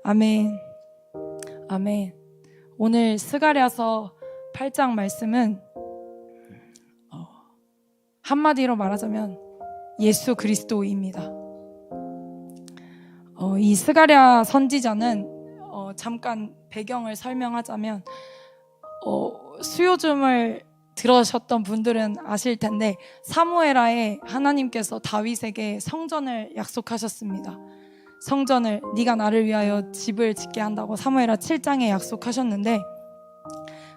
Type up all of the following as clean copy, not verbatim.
아멘. 아멘. 오늘 스가랴서 8장 말씀은 한마디로 말하자면 예수 그리스도입니다. 이 스가랴 선지자는 잠깐 배경을 설명하자면 수요즘을 들으셨던 분들은 아실 텐데 사무엘하에 하나님께서 다윗에게 성전을 약속하셨습니다. 성전을 네가 나를 위하여 집을 짓게 한다고 사무엘하 7장에 약속하셨는데,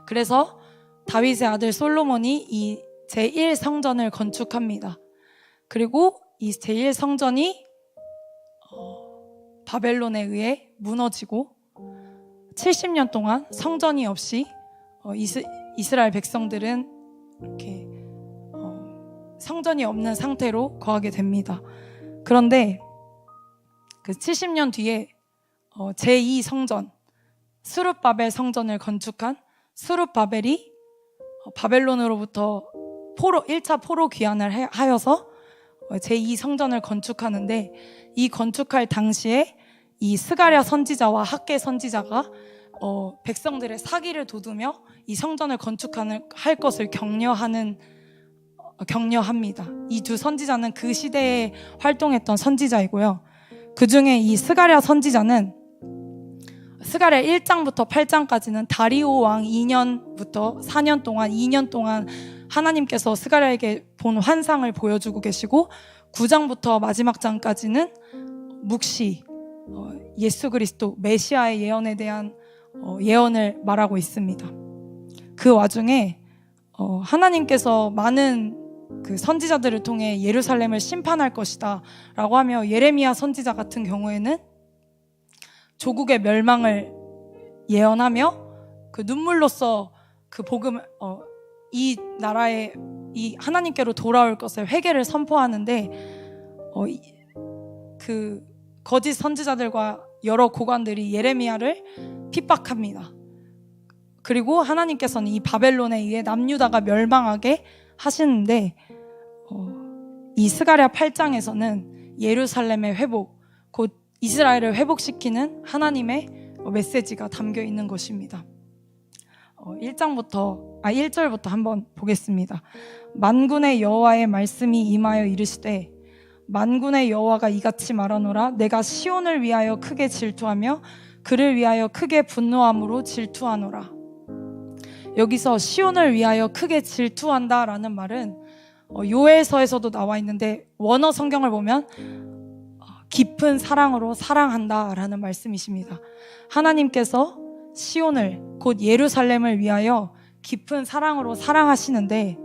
그래서 다윗의 아들 솔로몬이 이 제1성전을 건축합니다. 그리고 이 제1성전이 바벨론에 의해 무너지고 70년 동안 성전이 없이 이스라엘 백성들은 이렇게 성전이 없는 상태로 거하게 됩니다. 그런데 그 70년 뒤에 제2성전 스룹바벨 성전을 건축한 스룹바벨이 바벨론으로부터 1차 포로 귀환을 하여서 제2성전을 건축하는데, 이 건축할 당시에 이 스가랴 선지자와 학개 선지자가 백성들의 사기를 돋우며 이 성전을 할 것을 격려합니다. 이 두 선지자는 그 시대에 활동했던 선지자이고요. 그 중에 이 스가랴 선지자는 스가랴 1장부터 8장까지는 다리오 왕 2년부터 4년 동안 2년 동안 하나님께서 스가랴에게 본 환상을 보여주고 계시고, 9장부터 마지막 장까지는 묵시, 예수 그리스도 메시아의 예언에 대한 예언을 말하고 있습니다. 그 와중에 하나님께서 많은 그 선지자들을 통해 예루살렘을 심판할 것이다 라고 하며, 예레미야 선지자 같은 경우에는 조국의 멸망을 예언하며 그 눈물로써 그 복음, 이 나라에 이 하나님께로 돌아올 것을 회개를 선포하는데, 그 거짓 선지자들과 여러 고관들이 예레미야를 핍박합니다. 그리고 하나님께서는 이 바벨론에 의해 남유다가 멸망하게 하시는데, 이 스가랴 8장에서는 예루살렘의 회복, 곧 이스라엘을 회복시키는 하나님의 메시지가 담겨 있는 것입니다. 1절부터 한번 보겠습니다. 만군의 여호와의 말씀이 임하여 이르시되, 만군의 여호와가 이같이 말하노라. 내가 시온을 위하여 크게 질투하며 그를 위하여 크게 분노함으로 질투하노라. 여기서 시온을 위하여 크게 질투한다라는 말은 요엘서에서도 나와 있는데, 원어 성경을 보면 깊은 사랑으로 사랑한다라는 말씀이십니다. 하나님께서 시온을, 곧 예루살렘을 위하여 깊은 사랑으로 사랑하시는데,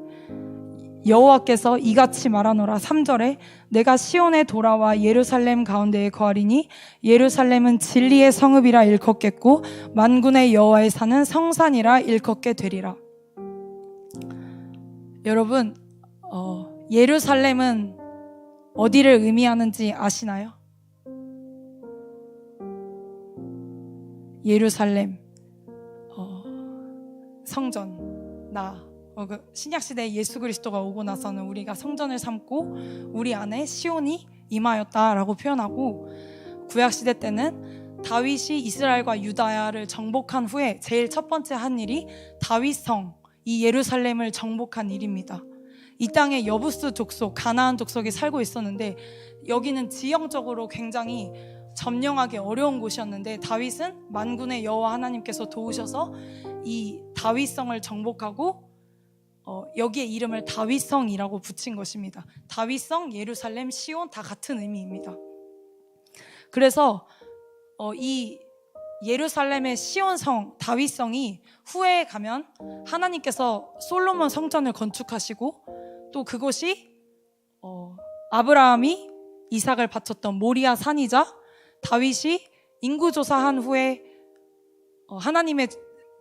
여호와께서 이같이 말하노라. 3절에 내가 시온에 돌아와 예루살렘 가운데에 거하리니 예루살렘은 진리의 성읍이라 일컫겠고 만군의 여호와의 산은 성산이라 일컫게 되리라. 여러분, 예루살렘은 어디를 의미하는지 아시나요? 예루살렘, 성전, 신약시대에 예수 그리스도가 오고 나서는 우리가 성전을 삼고 우리 안에 시온이 임하였다라고 표현하고, 구약시대 때는 다윗이 이스라엘과 유다야를 정복한 후에 제일 첫 번째 한 일이 다윗성, 이 예루살렘을 정복한 일입니다. 이 땅에 여부스 족속, 가나안 족속이 살고 있었는데, 여기는 지형적으로 굉장히 점령하기 어려운 곳이었는데, 다윗은 만군의 여호와 하나님께서 도우셔서 이 다윗성을 정복하고 여기에 이름을 다윗성이라고 붙인 것입니다. 다윗성, 예루살렘, 시온 다 같은 의미입니다. 그래서 이 예루살렘의 시온성, 다윗성이 후에 가면 하나님께서 솔로몬 성전을 건축하시고, 또 그곳이 아브라함이 이삭을 바쳤던 모리아 산이자, 다윗이 인구조사한 후에 하나님의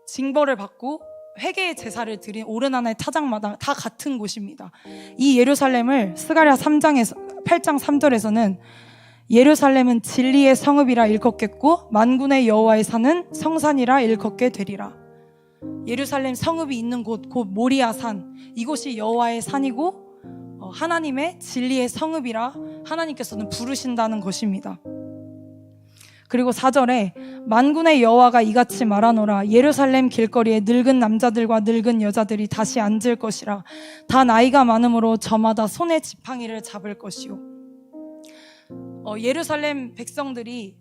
징벌을 받고 회개의 제사를 드린 오르나나의 타작마다 다 같은 곳입니다. 이 예루살렘을 스가랴 8장 3절에서는 예루살렘은 진리의 성읍이라 일컫겠고 만군의 여호와의 산은 성산이라 일컫게 되리라. 예루살렘 성읍이 있는 곳, 곧 모리아 산, 이곳이 여호와의 산이고 하나님의 진리의 성읍이라 하나님께서는 부르신다는 것입니다. 그리고 4절에 만군의 여호와가 이같이 말하노라. 예루살렘 길거리에 늙은 남자들과 늙은 여자들이 다시 앉을 것이라. 다 나이가 많으므로 저마다 손에 지팡이를 잡을 것이요. 예루살렘 백성들이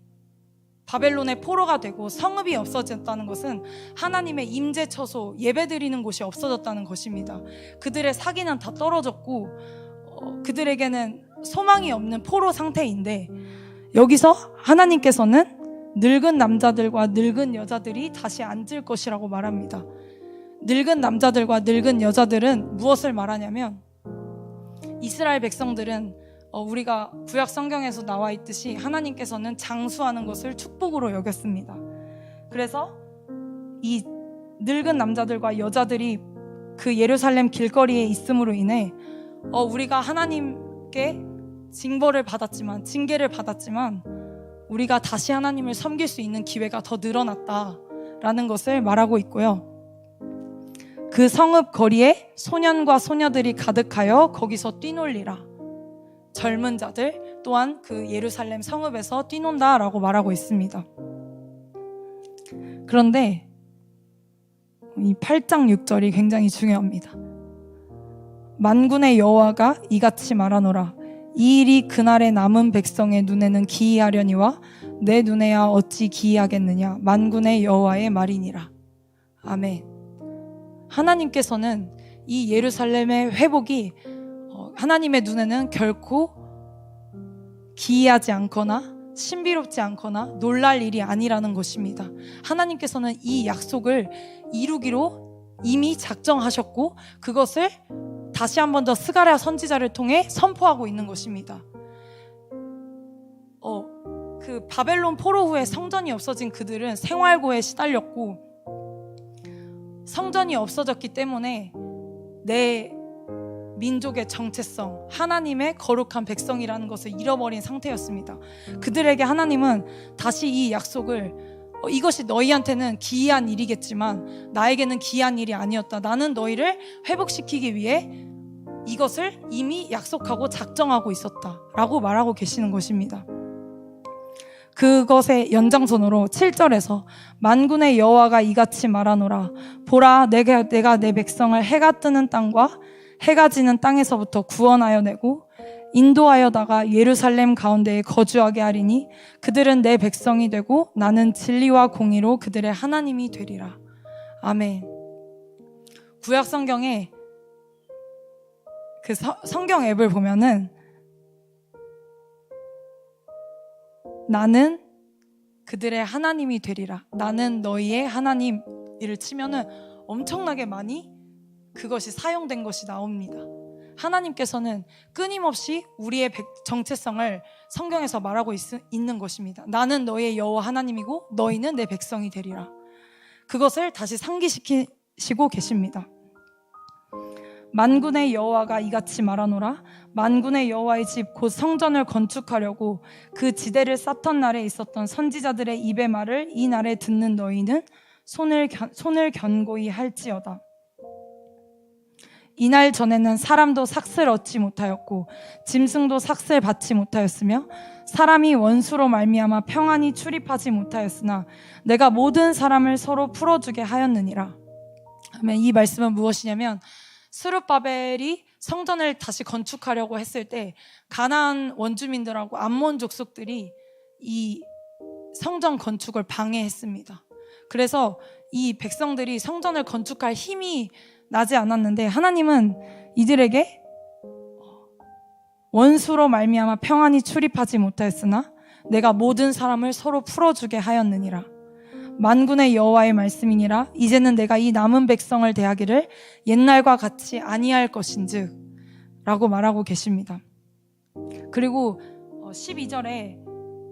바벨론의 포로가 되고 성읍이 없어졌다는 것은 하나님의 임재 처소, 예배드리는 곳이 없어졌다는 것입니다. 그들의 사기는 다 떨어졌고 그들에게는 소망이 없는 포로 상태인데, 여기서 하나님께서는 늙은 남자들과 늙은 여자들이 다시 앉을 것이라고 말합니다. 늙은 남자들과 늙은 여자들은 무엇을 말하냐면, 이스라엘 백성들은 우리가 구약 성경에서 나와 있듯이 하나님께서는 장수하는 것을 축복으로 여겼습니다. 그래서 이 늙은 남자들과 여자들이 그 예루살렘 길거리에 있음으로 인해 우리가 하나님께 징벌을 받았지만, 징계를 받았지만 우리가 다시 하나님을 섬길 수 있는 기회가 더 늘어났다라는 것을 말하고 있고요. 그 성읍 거리에 소년과 소녀들이 가득하여 거기서 뛰놀리라. 젊은 자들 또한 그 예루살렘 성읍에서 뛰논다라고 말하고 있습니다. 그런데 이 8장 6절이 굉장히 중요합니다. 만군의 여호와가 이같이 말하노라. 이 일이 그날의 남은 백성의 눈에는 기이하려니와 내 눈에야 어찌 기이하겠느냐. 만군의 여호와의 말이니라. 아멘. 하나님께서는 이 예루살렘의 회복이 하나님의 눈에는 결코 기이하지 않거나 신비롭지 않거나 놀랄 일이 아니라는 것입니다. 하나님께서는 이 약속을 이루기로 이미 작정하셨고, 그것을 다시 한 번 더 스가랴 선지자를 통해 선포하고 있는 것입니다. 그 바벨론 포로 후에 성전이 없어진 그들은 생활고에 시달렸고, 성전이 없어졌기 때문에 내 민족의 정체성, 하나님의 거룩한 백성이라는 것을 잃어버린 상태였습니다. 그들에게 하나님은 다시 이 약속을, 이것이 너희한테는 기이한 일이겠지만 나에게는 기이한 일이 아니었다. 나는 너희를 회복시키기 위해 이것을 이미 약속하고 작정하고 있었다 라고 말하고 계시는 것입니다. 그것의 연장선으로 7절에서 만군의 여호와가 이같이 말하노라. 보라, 내가 내 백성을 해가 뜨는 땅과 해가 지는 땅에서부터 구원하여 내고 인도하여다가 예루살렘 가운데에 거주하게 하리니 그들은 내 백성이 되고 나는 진리와 공의로 그들의 하나님이 되리라. 아멘. 구약 성경에 그 성경 앱을 보면은 나는 그들의 하나님이 되리라. 나는 너희의 하나님 이를 치면은 엄청나게 많이 그것이 사용된 것이 나옵니다. 하나님께서는 끊임없이 우리의 정체성을 성경에서 말하고 있는 것입니다. 나는 너희의 여호와 하나님이고 너희는 내 백성이 되리라. 그것을 다시 상기시키시고 계십니다. 만군의 여호와가 이같이 말하노라. 만군의 여호와의 집 곧 성전을 건축하려고 그 지대를 쌓던 날에 있었던 선지자들의 입의 말을 이 날에 듣는 너희는 손을 견고히 할지어다. 이날 전에는 사람도 삭슬 얻지 못하였고 짐승도 삭슬 받지 못하였으며 사람이 원수로 말미암아 평안히 출입하지 못하였으나 내가 모든 사람을 서로 풀어주게 하였느니라. 이 말씀은 무엇이냐면, 스룹바벨이 성전을 다시 건축하려고 했을 때 가나안 원주민들하고 암몬 족속들이 이 성전 건축을 방해했습니다. 그래서 이 백성들이 성전을 건축할 힘이 나지 않았는데, 하나님은 이들에게 원수로 말미암아 평안히 출입하지 못하였으나 내가 모든 사람을 서로 풀어주게 하였느니라. 만군의 여호와의 말씀이니라. 이제는 내가 이 남은 백성을 대하기를 옛날과 같이 아니할 것인즉 라고 말하고 계십니다. 그리고 12절에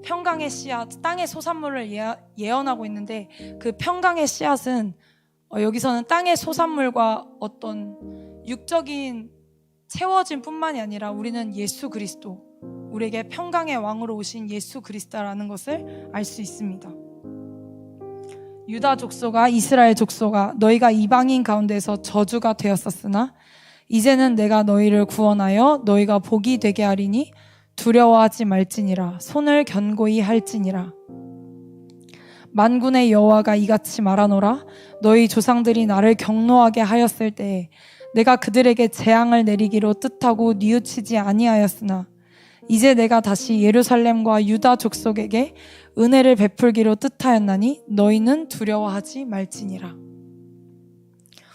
평강의 씨앗, 땅의 소산물을 예언하고 있는데, 그 평강의 씨앗은 여기서는 땅의 소산물과 어떤 육적인 채워짐 뿐만이 아니라 우리는 예수 그리스도, 우리에게 평강의 왕으로 오신 예수 그리스도라는 것을 알 수 있습니다. 유다 족속아, 이스라엘 족속아, 너희가 이방인 가운데서 저주가 되었었으나 이제는 내가 너희를 구원하여 너희가 복이 되게 하리니 두려워하지 말지니라. 손을 견고히 할지니라. 만군의 여호와가 이같이 말하노라. 너희 조상들이 나를 경노하게 하였을 때에 내가 그들에게 재앙을 내리기로 뜻하고 뉘우치지 아니하였으나 이제 내가 다시 예루살렘과 유다 족속에게 은혜를 베풀기로 뜻하였나니 너희는 두려워하지 말지니라.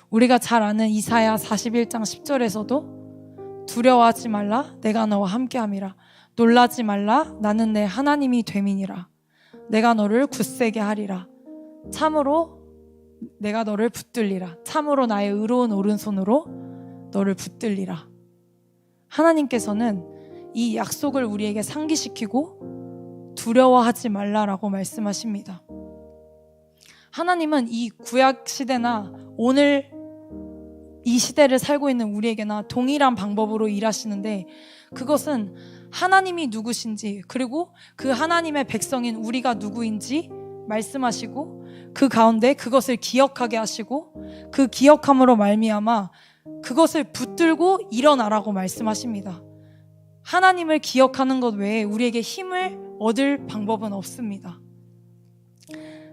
우리가 잘 아는 이사야 41장 10절에서도 두려워하지 말라, 내가 너와 함께함이라. 놀라지 말라, 나는 내 하나님이 됨이니라. 내가 너를 굳세게 하리라. 참으로 내가 너를 붙들리라. 참으로 나의 의로운 오른손으로 너를 붙들리라. 하나님께서는 이 약속을 우리에게 상기시키고 두려워하지 말라라고 말씀하십니다. 하나님은 이 구약 시대나 오늘 이 시대를 살고 있는 우리에게나 동일한 방법으로 일하시는데, 그것은 하나님이 누구신지, 그리고 그 하나님의 백성인 우리가 누구인지 말씀하시고, 그 가운데 그것을 기억하게 하시고, 그 기억함으로 말미암아 그것을 붙들고 일어나라고 말씀하십니다. 하나님을 기억하는 것 외에 우리에게 힘을 얻을 방법은 없습니다.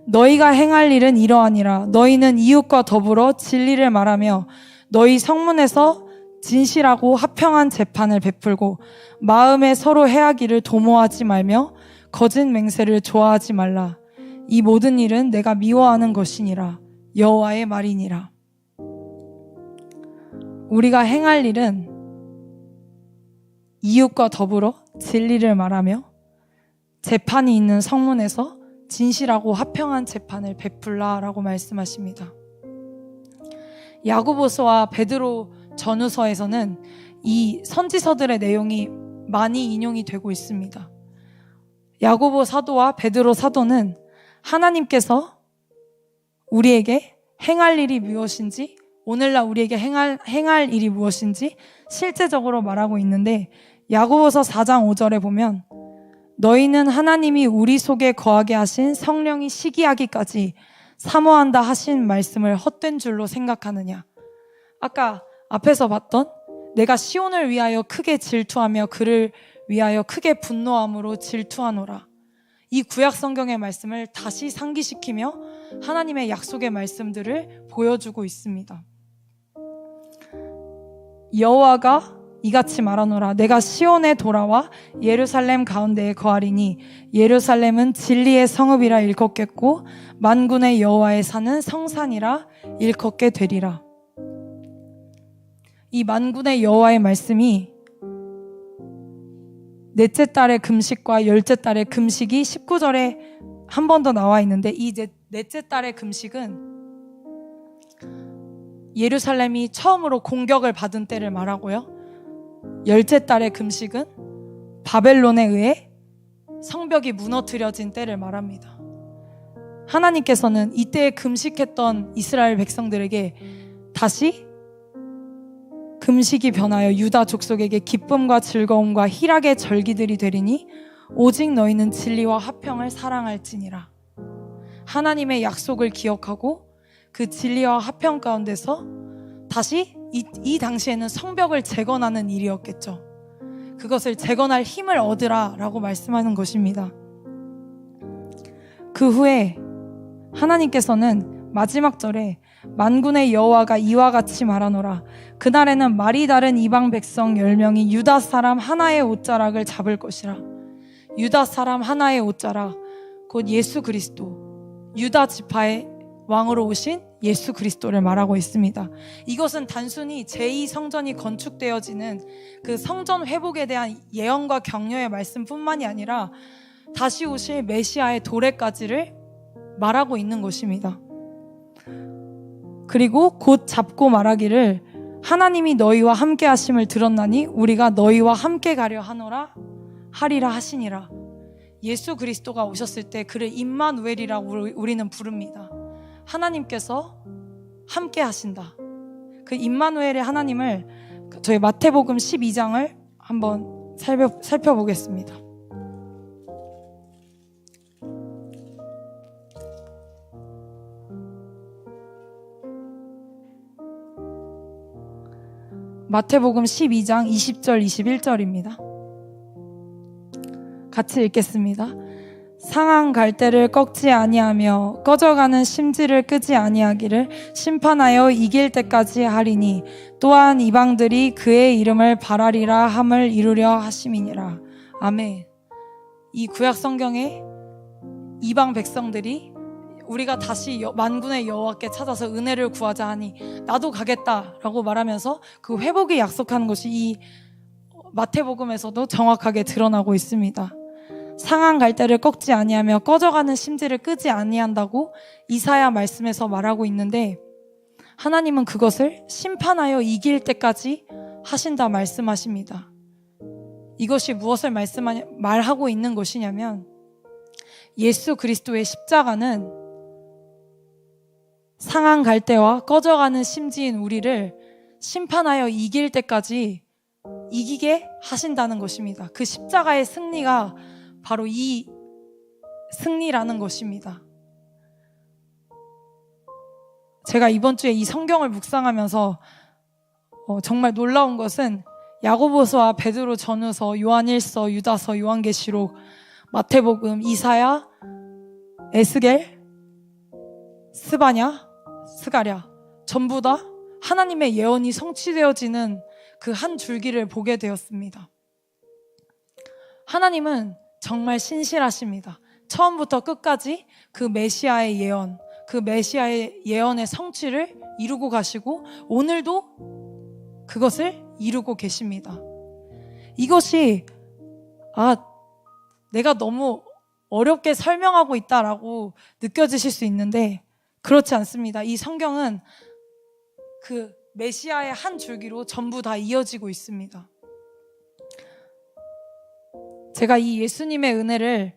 너희가 행할 일은 이러하니라. 너희는 이웃과 더불어 진리를 말하며 너희 성문에서 진실하고 합평한 재판을 베풀고 마음에 서로 해하기를 도모하지 말며 거짓 맹세를 좋아하지 말라. 이 모든 일은 내가 미워하는 것이니라. 여호와의 말이니라. 우리가 행할 일은 이웃과 더불어 진리를 말하며 재판이 있는 성문에서 진실하고 합평한 재판을 베풀라라고 말씀하십니다. 야고보서와 베드로 전후서에서는 이 선지서들의 내용이 많이 인용이 되고 있습니다. 야고보 사도와 베드로 사도는 하나님께서 우리에게 행할 일이 무엇인지, 오늘날 우리에게 행할 일이 무엇인지 실제적으로 말하고 있는데, 야고보서 4장 5절에 보면 너희는 하나님이 우리 속에 거하게 하신 성령이 시기하기까지 사모한다 하신 말씀을 헛된 줄로 생각하느냐. 아까 앞에서 봤던 내가 시온을 위하여 크게 질투하며 그를 위하여 크게 분노함으로 질투하노라. 이 구약 성경의 말씀을 다시 상기시키며 하나님의 약속의 말씀들을 보여주고 있습니다. 여호와가 이같이 말하노라. 내가 시온에 돌아와 예루살렘 가운데에 거하리니 예루살렘은 진리의 성읍이라 일컫겠고 만군의 여호와의 산은 성산이라 일컫게 되리라. 이 만군의 여호와의 말씀이 넷째 달의 금식과 열째 달의 금식이 19절에 한 번 더 나와 있는데, 이 넷째 달의 금식은 예루살렘이 처음으로 공격을 받은 때를 말하고요, 열째 달의 금식은 바벨론에 의해 성벽이 무너뜨려진 때를 말합니다. 하나님께서는 이때에 금식했던 이스라엘 백성들에게 다시 금식이 변하여 유다 족속에게 기쁨과 즐거움과 희락의 절기들이 되리니 오직 너희는 진리와 화평을 사랑할지니라. 하나님의 약속을 기억하고 그 진리와 화평 가운데서 다시 이 당시에는 성벽을 재건하는 일이었겠죠. 그것을 재건할 힘을 얻으라 라고 말씀하는 것입니다. 그 후에 하나님께서는 마지막 절에 만군의 여호와가 이와 같이 말하노라. 그날에는 말이 다른 이방 백성 10명이 유다 사람 하나의 옷자락을 잡을 것이라. 유다 사람 하나의 옷자락, 곧 예수 그리스도, 유다 지파의 왕으로 오신 예수 그리스도를 말하고 있습니다. 이것은 단순히 제2성전이 건축되어지는 그 성전 회복에 대한 예언과 격려의 말씀뿐만이 아니라 다시 오실 메시아의 도래까지를 말하고 있는 것입니다. 그리고 곧 잡고 말하기를 하나님이 너희와 함께 하심을 들었나니 우리가 너희와 함께 가려 하노라 하리라 하시니라. 예수 그리스도가 오셨을 때 그를 임마누엘이라고 우리는 부릅니다. 하나님께서 함께 하신다. 그 임마누엘의 하나님을 저희 마태복음 12장을 한번 살펴보겠습니다. 마태복음 12장 20절 21절입니다. 같이 읽겠습니다. 상한 갈대를 꺾지 아니하며 꺼져가는 심지를 끄지 아니하기를 심판하여 이길 때까지 하리니 또한 이방들이 그의 이름을 바라리라 함을 이루려 하심이니라. 아멘. 이 구약 성경에 이방 백성들이 우리가 다시 만군의 여호와께 찾아서 은혜를 구하자 하니 나도 가겠다라고 말하면서 그 회복이 약속하는 것이 이 마태복음에서도 정확하게 드러나고 있습니다. 상한 갈대를 꺾지 아니하며 꺼져가는 심지를 끄지 아니한다고 이사야 말씀에서 말하고 있는데, 하나님은 그것을 심판하여 이길 때까지 하신다 말씀하십니다. 이것이 무엇을 말하고 있는 것이냐면, 예수 그리스도의 십자가는 상한 갈대와 꺼져가는 심지인 우리를 심판하여 이길 때까지 이기게 하신다는 것입니다. 그 십자가의 승리가 바로 이 승리라는 것입니다. 제가 이번 주에 이 성경을 묵상하면서 정말 놀라운 것은 야고보서와 베드로 전후서, 요한일서, 유다서, 요한계시록, 마태복음, 이사야, 에스겔, 스바냐, 스가랴 전부 다 하나님의 예언이 성취되어지는 그 한 줄기를 보게 되었습니다. 하나님은 정말 신실하십니다. 처음부터 끝까지 그 메시아의 예언, 그 메시아의 예언의 성취를 이루고 가시고 오늘도 그것을 이루고 계십니다. 이것이 내가 너무 어렵게 설명하고 있다라고 느껴지실 수 있는데 그렇지 않습니다. 이 성경은 그 메시아의 한 줄기로 전부 다 이어지고 있습니다. 제가 이 예수님의 은혜를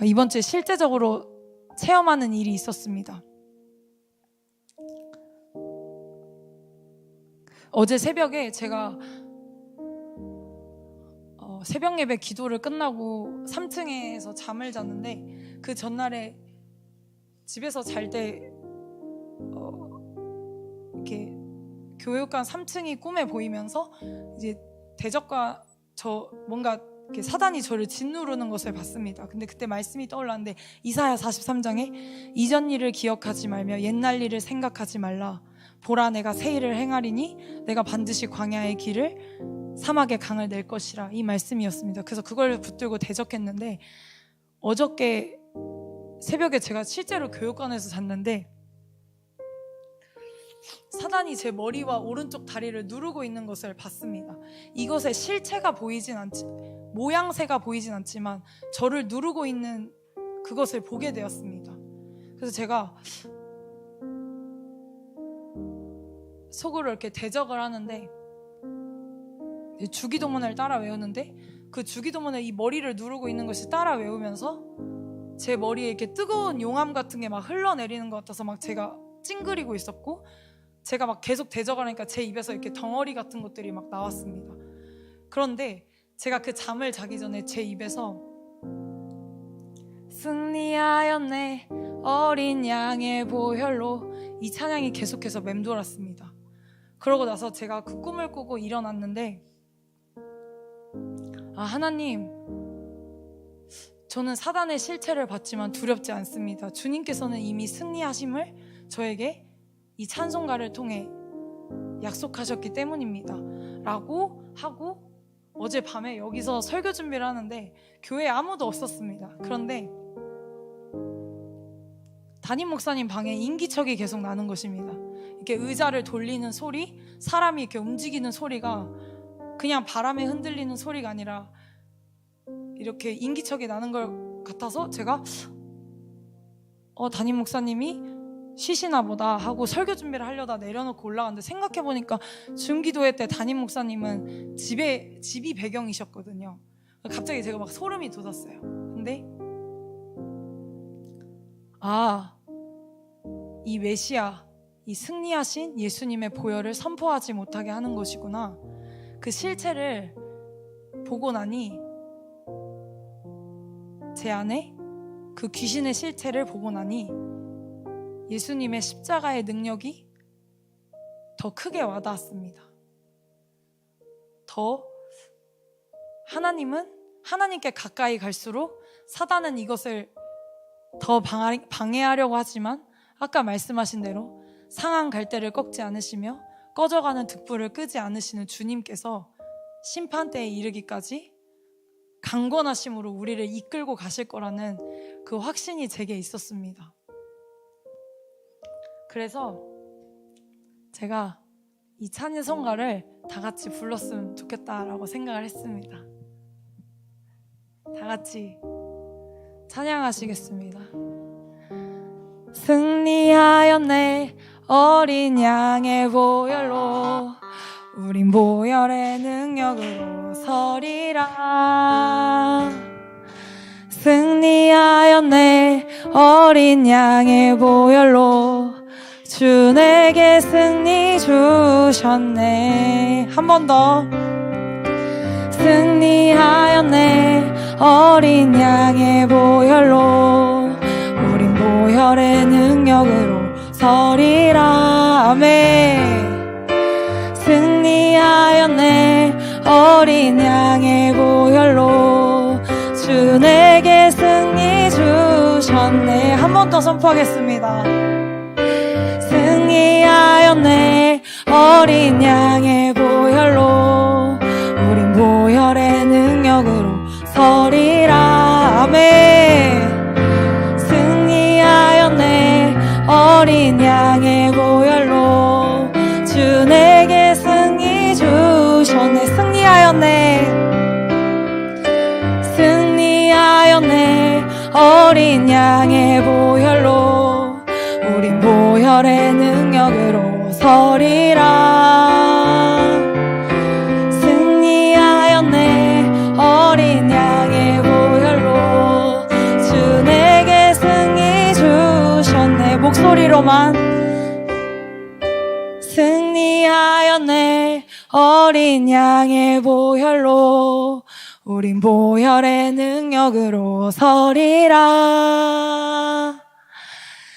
이번 주에 실제적으로 체험하는 일이 있었습니다. 어제 새벽에 제가 새벽 예배 기도를 끝나고 3층에서 잠을 잤는데, 그 전날에 집에서 잘 때 이렇게 교육관 3층이 꿈에 보이면서 이제 대적과 뭔가 이렇게 사단이 저를 짓누르는 것을 봤습니다. 근데 그때 말씀이 떠올랐는데, 이사야 43장에 이전 일을 기억하지 말며 옛날 일을 생각하지 말라. 보라, 내가 새 일을 행하리니 내가 반드시 광야의 길을 사막의 강을 낼 것이라. 이 말씀이었습니다. 그래서 그걸 붙들고 대적했는데, 어저께 새벽에 제가 실제로 교육관에서 잤는데 사단이 제 머리와 오른쪽 다리를 누르고 있는 것을 봤습니다. 이것의 실체가 모양새가 보이진 않지만 저를 누르고 있는 그것을 보게 되었습니다. 그래서 제가 속으로 이렇게 대적을 하는데, 주기도문을 따라 외우는데, 그 주기도문에 이 머리를 누르고 있는 것이 따라 외우면서 제 머리에 이렇게 뜨거운 용암 같은 게 막 흘러내리는 것 같아서 막 제가 찡그리고 있었고, 제가 막 계속 대적을 하니까 제 입에서 이렇게 덩어리 같은 것들이 막 나왔습니다. 그런데 제가 그 잠을 자기 전에 제 입에서 승리하였네 어린 양의 보혈로, 이 찬양이 계속해서 맴돌았습니다. 그러고 나서 제가 그 꿈을 꾸고 일어났는데, 하나님, 저는 사단의 실체를 봤지만 두렵지 않습니다. 주님께서는 이미 승리하심을 저에게 이 찬송가를 통해 약속하셨기 때문입니다 라고 하고, 어젯밤에 여기서 설교 준비를 하는데 교회에 아무도 없었습니다. 그런데 담임 목사님 방에 인기척이 계속 나는 것입니다. 이렇게 의자를 돌리는 소리, 사람이 이렇게 움직이는 소리가 그냥 바람에 흔들리는 소리가 아니라 이렇게 인기척이 나는 걸 같아서 제가 담임 목사님이 쉬시나 보다 하고 설교 준비를 하려다 내려놓고 올라갔는데, 생각해보니까 중기도회 때 담임 목사님은 집이 배경이셨거든요. 갑자기 제가 막 소름이 돋았어요. 근데 이 메시아, 이 승리하신 예수님의 보혈을 선포하지 못하게 하는 것이구나. 그 실체를 보고 나니, 제 안에 그 귀신의 실체를 보고 나니 예수님의 십자가의 능력이 더 크게 와닿았습니다. 하나님은 하나님께 가까이 갈수록 사단은 이것을 더 방해하려고 하지만 아까 말씀하신 대로 상한 갈대를 꺾지 않으시며 꺼져가는 등불을 끄지 않으시는 주님께서 심판대에 이르기까지 강권하심으로 우리를 이끌고 가실 거라는 그 확신이 제게 있었습니다. 그래서 제가 이 찬송가를 다 같이 불렀으면 좋겠다라고 생각을 했습니다. 다 같이 찬양하시겠습니다. 승리하였네 어린 양의 보혈로 우린 보혈의 능력으로 서리라. 승리하였네 어린 양의 보혈로 주 내게 승리 주셨네. 한 번 더. 승리하였네 어린 양의 보혈로 우린 보혈의 능력으로 서리라. 아멘. 승리하였네 어린 양의 보혈로 주 내게 승리 주셨네. 한 번 더 선포하겠습니다. 승리하였네 어린 양의 보혈로 우린 보혈의 능력으로 서리라. 아멘. 승리하였네 어린 양의 보혈로 주 내게 승리 주셨네. 승리하였네. 승리하였네 어린 양의 보혈로 우린 보혈의 능력으로 서리라. 승리하였네 어린 양의 보혈로 주 내게 승리 주셨네. 목소리로만. 승리하였네 어린 양의 보혈로 우린 보혈의 능력으로 서리라.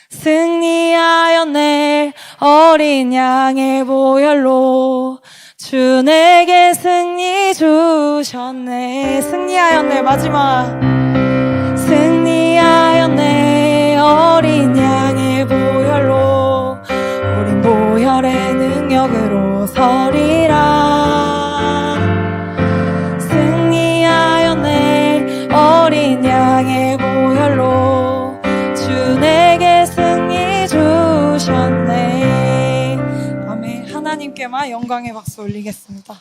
승리하였네 어린 양의 보혈로 주 내게 승리 주셨네. 승리하였네. 마지막. 승리하였네 어린 양의 보혈로 우린 보혈의 능력으로 서리라. 승리하였네 어린 양의 보혈로 주 내게 승리 주셨네. 아멘. 하나님께만 영광의 박수 올리겠습니다.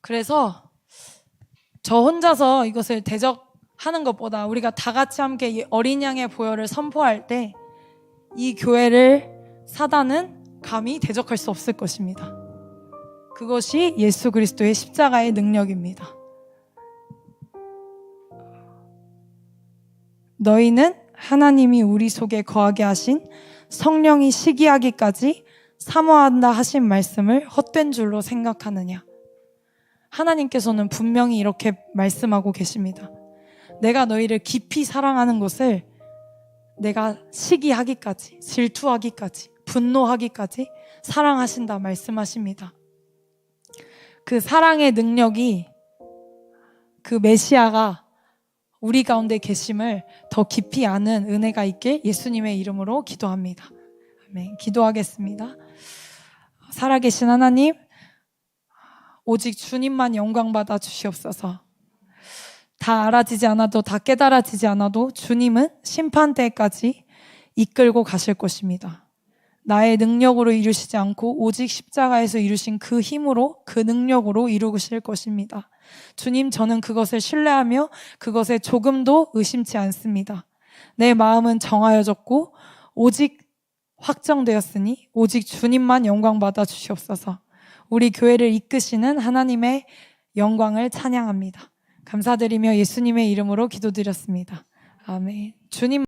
그래서 저 혼자서 이것을 대적하는 것보다 우리가 다 같이 함께 이 어린 양의 보혈을 선포할 때 이 교회를 사단은 감히 대적할 수 없을 것입니다. 그것이 예수 그리스도의 십자가의 능력입니다. 너희는 하나님이 우리 속에 거하게 하신 성령이 시기하기까지 사모한다 하신 말씀을 헛된 줄로 생각하느냐. 하나님께서는 분명히 이렇게 말씀하고 계십니다. 내가 너희를 깊이 사랑하는 것을 내가 시기하기까지, 질투하기까지, 분노하기까지 사랑하신다 말씀하십니다. 그 사랑의 능력이, 그 메시아가 우리 가운데 계심을 더 깊이 아는 은혜가 있길 예수님의 이름으로 기도합니다. 아멘. 기도하겠습니다. 살아계신 하나님, 오직 주님만 영광 받아 주시옵소서. 다 알아지지 않아도, 다 깨달아지지 않아도 주님은 심판대까지 이끌고 가실 것입니다. 나의 능력으로 이루시지 않고 오직 십자가에서 이루신 그 힘으로, 그 능력으로 이루실 것입니다. 주님, 저는 그것을 신뢰하며 그것에 조금도 의심치 않습니다. 내 마음은 정하여졌고 오직 확정되었으니 오직 주님만 영광 받아 주시옵소서. 우리 교회를 이끄시는 하나님의 영광을 찬양합니다. 감사드리며 예수님의 이름으로 기도드렸습니다. 아멘. 주님